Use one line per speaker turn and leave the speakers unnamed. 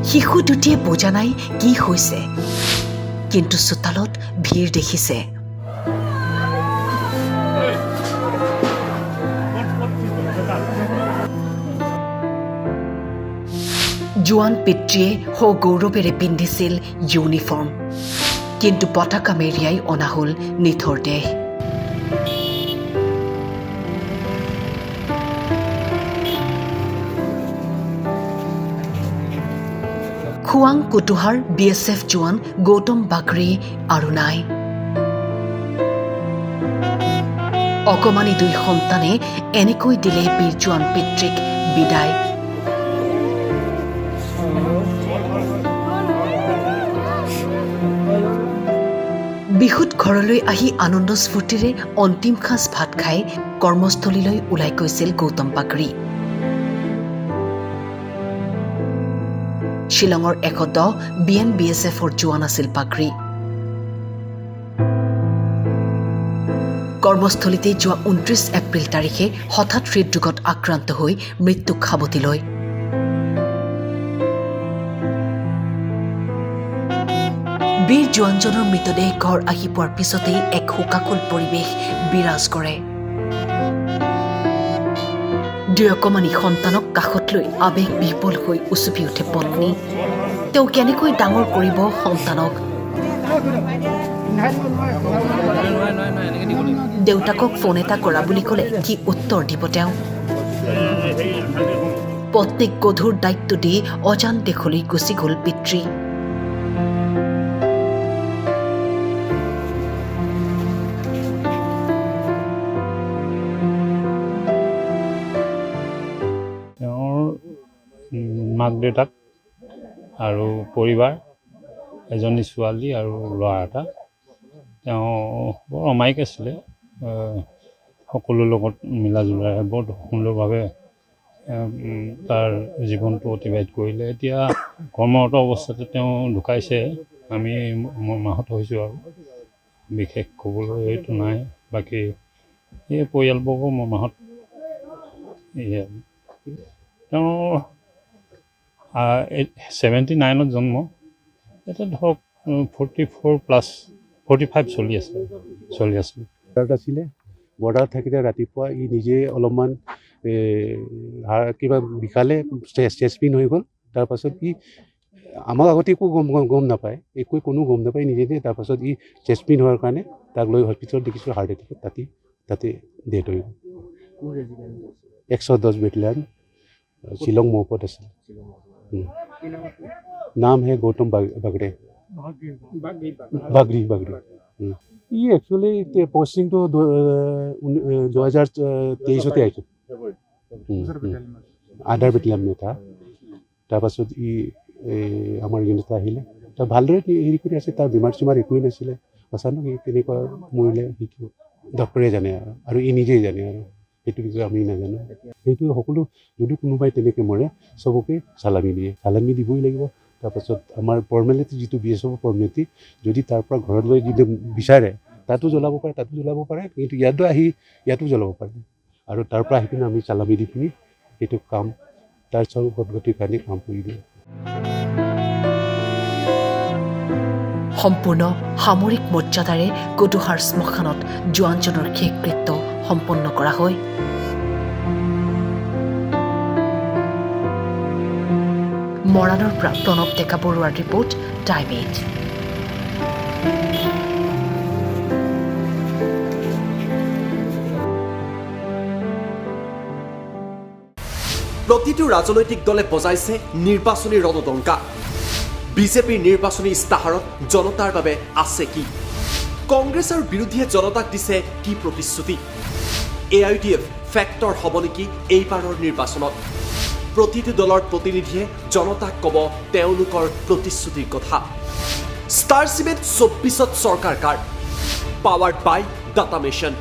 শিশু দুটিয়ে বুজা নাই কি হৈছে, কিন্তু চোতালত ভিৰ দেখিছে। জোৱান পিতৃয়ে সগৌৰৱেৰে পিন্ধিছিল ইউনিফৰ্ম, কিন্তু পতাকা মেৰিয়াই অনা হ'ল নিথৰ দেহ। খোৱাং কুটুহাৰ BSF জোৱান গৌতম বাগৰি আৰু নাই। অকমানি দুই সন্তানে এনেকৈ দিলে বীৰ জোৱান পিতৃক বিদায়। বিহুত ঘৰলৈ আহি আনন্দ স্ফূৰ্তিৰে অন্তিম সাঁজ ভাত খাই কৰ্মস্থলীলৈ ওলাই গৈছিল গৌতম বাগৰি। শ্বিলঙৰ 110 BSFৰ জোৱান আছিল বাগৰি। কৰ্মস্থলীতে যোৱা 29 এপ্ৰিল তাৰিখে হঠাৎ হৃদৰোগত আক্ৰান্ত হৈ মৃত্যুক সাৱটি লয়। বীৰ জোৱানজনৰ মৃতদেহ ঘৰ আহি পোৱাৰ পিছতেই এক শোকাকুল পৰিৱেশ বিৰাজ কৰে। দুই অকমানি সন্তানক কাষত লৈ আৱেগ বিহ্বল হৈ উচুপি উঠে পত্নী। তেওঁ কেনেকৈ ডাঙৰ কৰিব সন্তানক? দেউতাকক ফোন এটা কৰা বুলি ক'লে কি উত্তৰ দিব তেওঁ? পত্নীক গধুৰ দায়িত্ব দি অজান দেশলৈ গুচি গ'ল পিতৃ।
মাক দেউতাক আৰু পৰিবাৰ, এজনী ছোৱালী আৰু ল'ৰা এটা। তেওঁ বৰ অমায়িক আছিলে, সকলোৰ লগত মিলা জুলাৰে বৰ সুন্দৰভাৱে তাৰ জীৱনটো অতিবাহিত কৰিলে। এতিয়া কৰ্মৰত অৱস্থাতে তেওঁ ঢুকাইছে। আমি মৰ্মাহত হৈছোঁ আৰু বিশেষ ক'বলৈ এইটো নাই। বাকী এই পৰিয়ালবৰ্গৰ মৰ্মাহত। তেওঁ 79ত জন্ম, এতিয়া ধৰক 45 চলি আছিল।
আছিলে বৰ্ডাৰত থাকোঁতে ৰাতিপুৱা ই নিজে অলপমান কিবা বিষালে, চেষ্ট পেইন হৈ গ'ল। তাৰপাছত ই আমাক আগতে একো গম নাপায়, কোনো গম নাপায় নিজে। তাৰপাছত ই চেষ্ট পেইন হোৱাৰ কাৰণে তাক লৈ হস্পিটেলত দেখিছোঁ, হাৰ্ট এটেকত তাতে ডেথ হৈ গ'ল। 110 বেটেলিয়ান শ্বিলং মৌপত আছিল। नाम है गौतम बागड़े। बागड़ी ये एक्चुअली पोस्टिंग तो 2023 होते आई आधार बेटेलियन में था। তাৰপাছত ই আমাৰ ইউনিট আহিলে, তাৰ ভালদৰে হেৰি কৰি আছে। তাৰ বেমাৰ চেমাৰ একোৱেই নাছিলে। অচানক ই তেনেকুৱা মৰিলে, সেইটো ডক্টৰে জানে আৰু ই নিজেই জানে, আৰু সেইটো বিষয়ে আমি নাজানো। সেইটো সকলো যদি কোনোবাই তেনেকৈ মৰে চবকে চালামি দিয়ে, চালামি দিবই লাগিব। তাৰপাছত আমাৰ ফৰ্মেলিটি যিটো BSF ফৰ্মেলিটি, যদি তাৰ পৰা ঘৰলৈ যদি বিচাৰে তাতো জ্বলাব পাৰে, কিন্তু ইয়াতো আহি ইয়াতো জ্বলাব পাৰে। আৰু তাৰ পৰা আহি পিনে আমি চালামি দি পিনি সেইটো কাম তাৰ চব পদ্ধতিৰ কাৰণে কাম কৰি দিওঁ।
সম্পূৰ্ণ সামৰিক মৰ্যাদাৰে কুটুহাৰ শ্মশানত জোৱানজনৰ শেষকৃত্য সম্পন্ন কৰা হয়। মৰাণৰ পৰা প্ৰণৱ ডেকা বৰুৱাৰ ৰিপৰ্ট, টাইম 8।
প্ৰতিটো ৰাজনৈতিক দলে বজাইছে নিৰ্বাচনী ৰণদংকা। বিজেপিৰ নিৰ্বাচনী ইস্তাহাৰত জনতাৰ বাবে আছে কি? কংগ্ৰেছ আৰু বিৰোধীয়ে জনতাক দিছে কি প্ৰতিশ্ৰুতি? AIUDF ফেক্টৰ হ'ব নেকি এইবাৰৰ নিৰ্বাচনত? প্ৰতিটো দলৰ প্ৰতিনিধিয়ে জনতাক ক'ব তেওঁলোকৰ প্ৰতিশ্ৰুতিৰ কথা। ষ্টাৰ চিমেণ্ট 24ত চৰকাৰ কাৰ, পাৱাৰ্ড বাই ডাটা মেশ্যন।